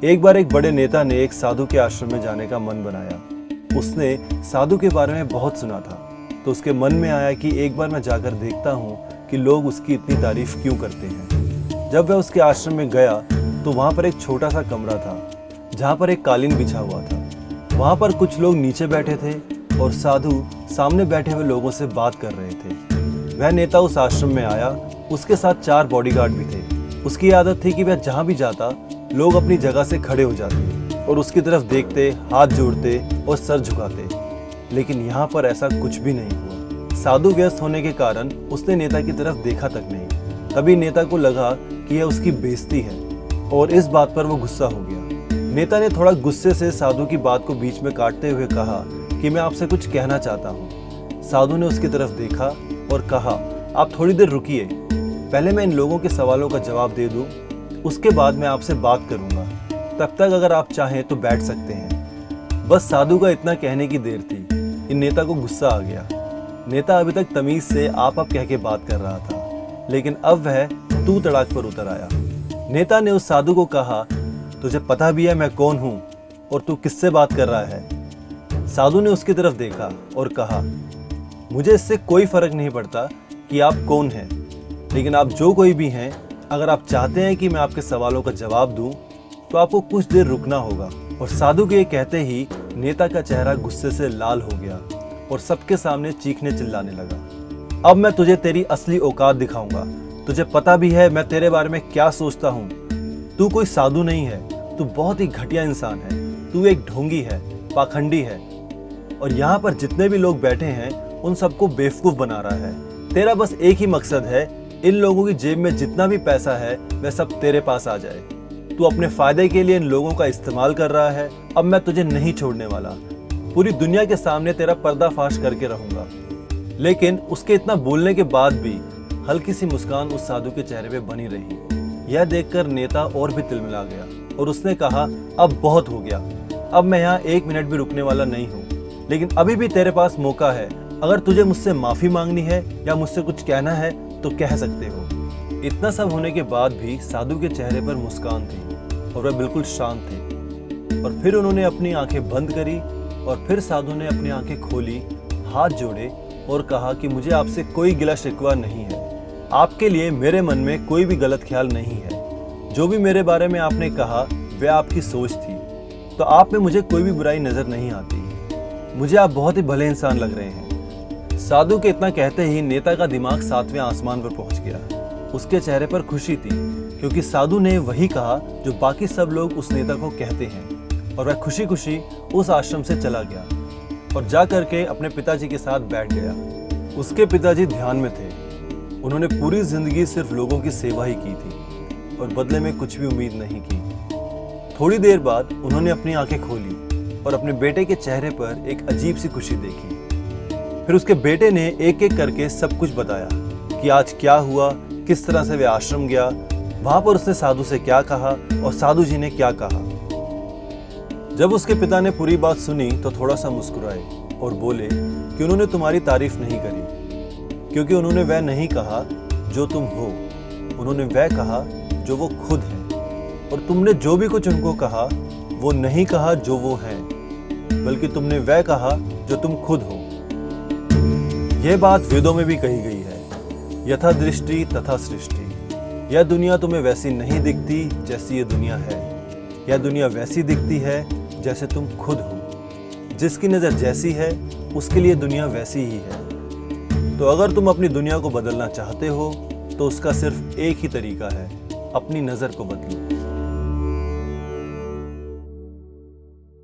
एक बार एक बड़े नेता ने एक साधु के आश्रम में जाने का मन बनाया। उसने साधु के बारे में बहुत सुना था, तो उसके मन में आया कि एक बार मैं जाकर देखता हूँ कि लोग उसकी इतनी तारीफ क्यों करते हैं। जब वह उसके आश्रम में गया तो वहाँ पर एक छोटा सा कमरा था जहाँ पर एक कालीन बिछा हुआ था। वहाँ पर कुछ लोग नीचे बैठे थे और साधु सामने बैठे हुए लोगों से बात कर रहे थे। वह नेता उस आश्रम में आया, उसके साथ 4 बॉडीगार्ड भी थे। उसकी आदत थी कि वह जहाँ भी जाता लोग अपनी जगह से खड़े हो जाते और उसकी तरफ देखते, हाथ जोड़ते और सर झुकाते। लेकिन यहाँ पर ऐसा कुछ भी नहीं हुआ। साधु व्यस्त होने के कारण उसने नेता की तरफ देखा तक नहीं। तभी नेता को लगा कि यह उसकी बेइज्जती है और इस बात पर वो गुस्सा हो गया। नेता ने थोड़ा गुस्से से साधु की बात को बीच में काटते हुए कहा कि मैं आपसे कुछ कहना चाहता हूँ। साधु ने उसकी तरफ देखा और कहा, आप थोड़ी देर रुकिए, पहले मैं इन लोगों के सवालों का जवाब दे दूं, उसके बाद मैं आपसे बात करूंगा। तब तक अगर आप चाहें तो बैठ सकते हैं। बस साधु का इतना कहने की देर थी, इन नेता को गुस्सा आ गया। नेता अभी तक तमीज से आप कह के बात कर रहा था, लेकिन अब वह तू तड़ाक पर उतर आया। नेता ने उस साधु को कहा, तुझे पता भी है मैं कौन हूं और तू किससे बात कर रहा है? साधु ने उसकी तरफ देखा और कहा, मुझे इससे कोई फर्क नहीं पड़ता कि आप कौन हैं, लेकिन आप जो कोई भी हैं, अगर आप चाहते हैं कि मैं आपके सवालों का जवाब दूं, तो आपको कुछ देर रुकना होगा। और साधु के ये कहते ही नेता का चेहरा गुस्से से लाल हो गया और सबके सामने चीखने चिल्लाने लगा, अब मैं तुझे तेरी असली औकात दिखाऊंगा। तुझे पता भी है मैं तेरे बारे में क्या सोचता हूँ। तू कोई साधु नहीं है, तू बहुत ही घटिया इंसान है। तू एक ढोंगी है, पाखंडी है और यहाँ पर जितने भी लोग बैठे हैं उन सबको बेवकूफ बना रहा है। तेरा बस एक ही मकसद है, इन लोगों की जेब में जितना भी पैसा है वह सब तेरे पास आ जाए। तू अपने फायदे के लिए इन लोगों का इस्तेमाल कर रहा है। अब मैं तुझे नहीं छोड़ने वाला, पूरी दुनिया के सामने तेरा पर्दाफाश करके रहूंगा। लेकिन उसके इतना बोलने के बाद भी हल्की सी मुस्कान उस साधु के चेहरे पे बनी रही। यह देखकर नेता और भी तिलमिला गया और उसने कहा, अब बहुत हो गया, अब मैं यहाँ 1 मिनट भी रुकने वाला नहीं हूँ। लेकिन अभी भी तेरे पास मौका है, अगर तुझे मुझसे माफी मांगनी है या मुझसे कुछ कहना है तो कह सकते हो। इतना सब होने के बाद भी साधु के चेहरे पर मुस्कान थी और वह बिल्कुल शांत थे। और फिर उन्होंने अपनी आंखें बंद करी और फिर साधु ने अपनी आंखें खोली, हाथ जोड़े और कहा कि मुझे आपसे कोई गिला शिकवा नहीं है। आपके लिए मेरे मन में कोई भी गलत ख्याल नहीं है। जो भी मेरे बारे में आपने कहा वह आपकी सोच थी, तो आप में मुझे कोई भी बुराई नजर नहीं आती। मुझे आप बहुत ही भले इंसान लग रहे हैं। साधु के इतना कहते ही नेता का दिमाग 7वें आसमान पर पहुंच गया। उसके चेहरे पर खुशी थी क्योंकि साधु ने वही कहा जो बाकी सब लोग उस नेता को कहते हैं। और वह खुशी खुशी उस आश्रम से चला गया और जा करके अपने पिताजी के साथ बैठ गया। उसके पिताजी ध्यान में थे। उन्होंने पूरी जिंदगी सिर्फ लोगों की सेवा ही की थी और बदले में कुछ भी उम्मीद नहीं की। थोड़ी देर बाद उन्होंने अपनी आंखें खोली और अपने बेटे के चेहरे पर एक अजीब सी खुशी देखी। फिर उसके बेटे ने एक एक करके सब कुछ बताया कि आज क्या हुआ, किस तरह से वह आश्रम गया, वहां पर उसने साधु से क्या कहा और साधु जी ने क्या कहा। जब उसके पिता ने पूरी बात सुनी तो थोड़ा सा मुस्कुराए और बोले कि उन्होंने तुम्हारी तारीफ नहीं करी, क्योंकि उन्होंने वह नहीं कहा जो तुम हो, उन्होंने वह कहा जो वो खुद है। और तुमने जो भी कुछ उनको कहा वो नहीं कहा जो वो हैं, बल्कि तुमने वह कहा जो तुम खुद हो। यह बात वेदों में भी कही गई है, यथा दृष्टि तथा सृष्टि। यह दुनिया तुम्हें वैसी नहीं दिखती जैसी ये दुनिया है। यह दुनिया वैसी दिखती है जैसे तुम खुद हो। जिसकी नज़र जैसी है उसके लिए दुनिया वैसी ही है। तो अगर तुम अपनी दुनिया को बदलना चाहते हो तो उसका सिर्फ एक ही तरीका है, अपनी नज़र को बदलो।